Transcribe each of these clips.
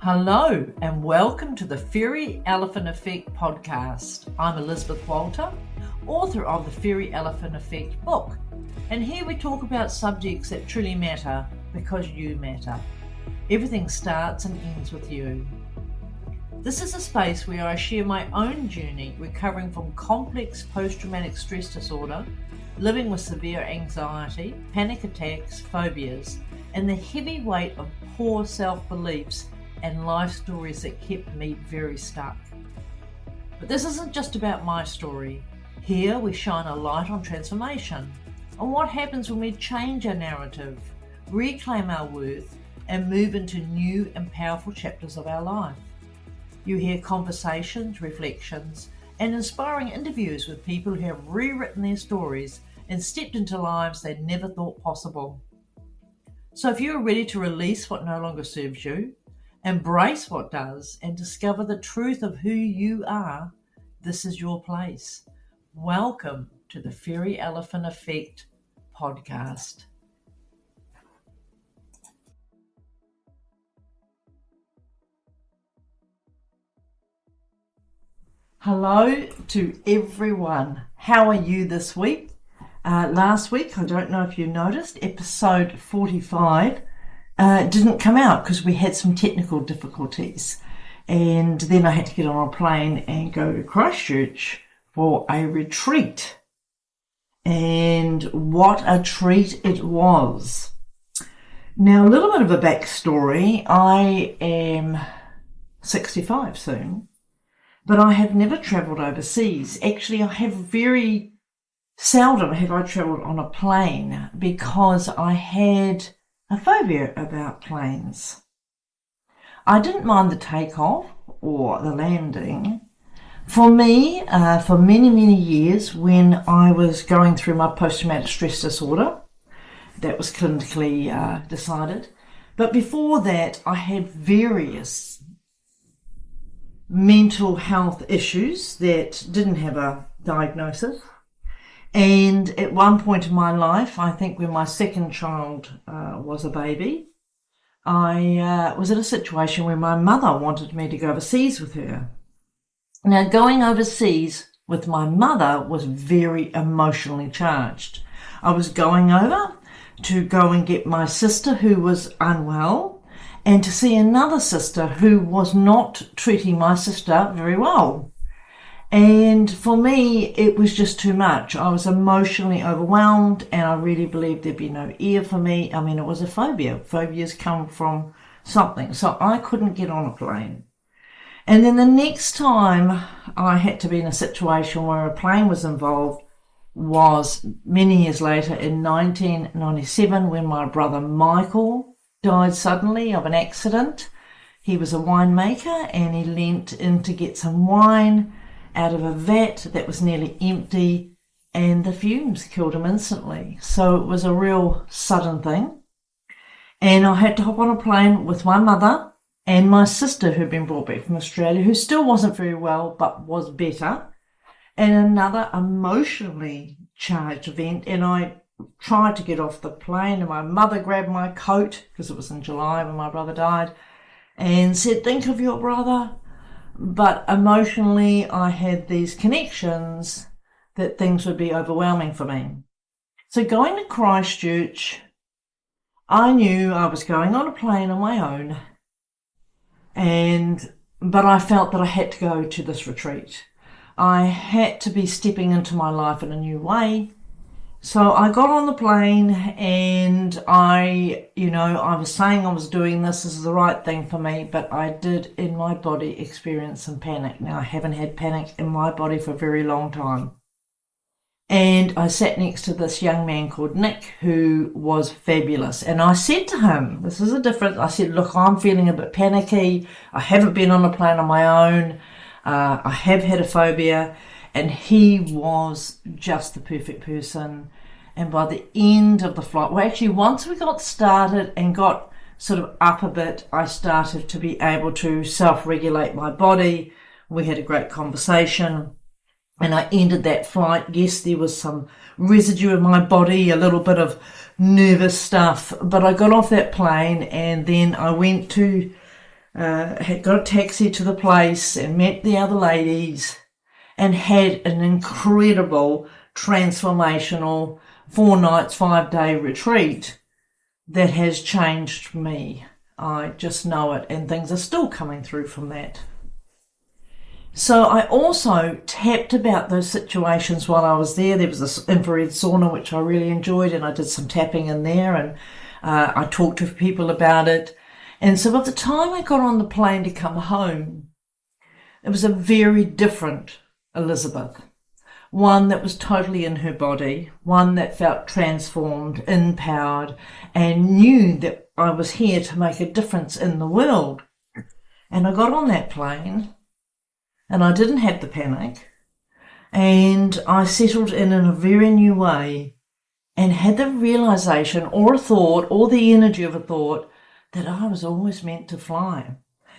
Hello and welcome to the Fairy Elephant Effect podcast. I'm Elizabeth Walter, author of the Fairy Elephant Effect book, and here we talk about subjects that truly matter because you matter. Everything starts and ends with you. This is a space where I share my own journey recovering from complex post-traumatic stress disorder, living with severe anxiety, panic attacks, phobias, and the heavy weight of poor self-beliefs and life stories that kept me very stuck. But this isn't just about my story. Here we shine a light on transformation, on what happens when we change our narrative, reclaim our worth, and move into new and powerful chapters of our life. You hear conversations, reflections, and inspiring interviews with people who have rewritten their stories and stepped into lives they never thought possible. So if you are ready to release what no longer serves you, embrace what does, and discover the truth of who you are, this is your place. Welcome to the Fairy Elephant Effect podcast. Hello to everyone. How are you this week? Last week, I don't know if you noticed, episode 45 didn't come out because we had some technical difficulties, and then I had to get on a plane and go to Christchurch for a retreat, and what a treat it was. Now, a little bit of a backstory. I am 65 soon, but I have never travelled overseas. Actually, I have very seldom have I travelled on a plane because I had a phobia about planes. I didn't mind the takeoff or the landing. For me, for many years, when I was going through my post-traumatic stress disorder, that was clinically decided. But before that, I had various mental health issues that didn't have a diagnosis. And at one point in my life, I think when my second child was a baby, I was in a situation where my mother wanted me to go overseas with her. Now, going overseas with my mother was very emotionally charged. I was going over to go and get my sister who was unwell and to see another sister who was not treating my sister very well. And for me, it was just too much. I was emotionally overwhelmed, and I really believed there'd be no ear for me. I mean, it was a phobia. Phobias come from something. So I couldn't get on a plane. And then the next time I had to be in a situation where a plane was involved was many years later in 1997 when my brother Michael died suddenly of an accident. He was a winemaker, and he leant in to get some wine out of a vat that was nearly empty, and the fumes killed him instantly. So it was a real sudden thing. And I had to hop on a plane with my mother and my sister who'd been brought back from Australia, who still wasn't very well but was better, and another emotionally charged event. And I tried to get off the plane, and my mother grabbed my coat, because it was in July when my brother died, and said, "Think of your brother." But emotionally, I had these connections that things would be overwhelming for me. So going to Christchurch, I knew I was going on a plane on my own, but I felt that I had to go to this retreat. I had to be stepping into my life in a new way. So I got on the plane, and I was saying I was doing this is the right thing for me, but I did in my body experience some panic. Now, I haven't had panic in my body for a very long time. And I sat next to this young man called Nick, who was fabulous. And I said to him, this is a difference. I said, "Look, I'm feeling a bit panicky. I haven't been on a plane on my own. I have had a phobia." And he was just the perfect person. And by the end of the flight, well, actually, once we got started and got sort of up a bit, I started to be able to self-regulate my body. We had a great conversation, and I ended that flight. Yes, there was some residue in my body, a little bit of nervous stuff, but I got off that plane, and then I went to had got a taxi to the place and met the other ladies and had an incredible transformational 4 nights, 5-day retreat that has changed me. I just know it, and things are still coming through from that. So I also tapped about those situations while I was there. There was this infrared sauna, which I really enjoyed, and I did some tapping in there, and I talked to people about it. And so by the time I got on the plane to come home, it was a very different Elizabeth. One that was totally in her body, one that felt transformed, empowered, and knew that I was here to make a difference in the world. And I got on that plane, and I didn't have the panic, and I settled in a very new way and had the realization or a thought or the energy of a thought that I was always meant to fly.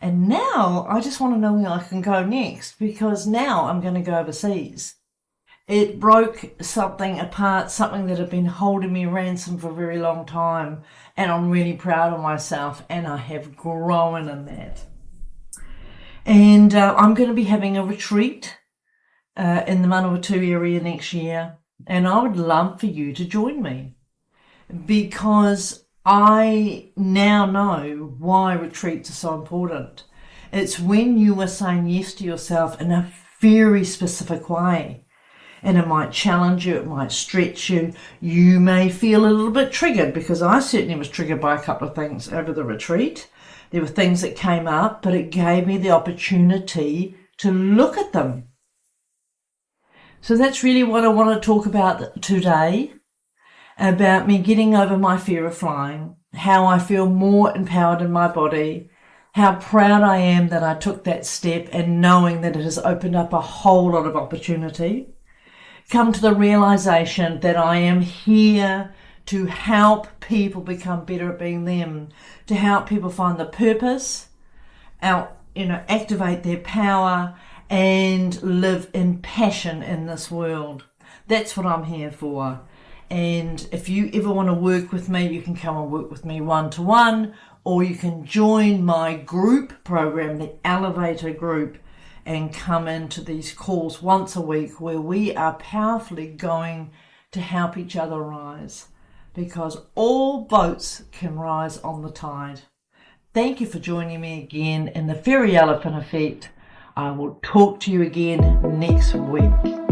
And now I just want to know where I can go next, because now I'm going to go overseas. It broke something apart, something that had been holding me ransom for a very long time, and I'm really proud of myself, and I have grown in that. And I'm going to be having a retreat in the Manawatu area next year, and I would love for you to join me, because I now know why retreats are so important. It's when you are saying yes to yourself in a very specific way. And it might challenge you, it might stretch you. You may feel a little bit triggered, because I certainly was triggered by a couple of things over the retreat. There were things that came up, but it gave me the opportunity to look at them. So that's really what I want to talk about today, about me getting over my fear of flying, how I feel more empowered in my body, how proud I am that I took that step, and knowing that it has opened up a whole lot of opportunity. Come to the realization that I am here to help people become better at being them, to help people find the purpose, activate their power, and live in passion in this world. That's what I'm here for. And if you ever want to work with me, you can come and work with me one-to-one, or you can join my group program, the Elevator Group, and come into these calls once a week where we are powerfully going to help each other rise, because all boats can rise on the tide. Thank you for joining me again in the Fairy Elephant Effect. I will talk to you again next week.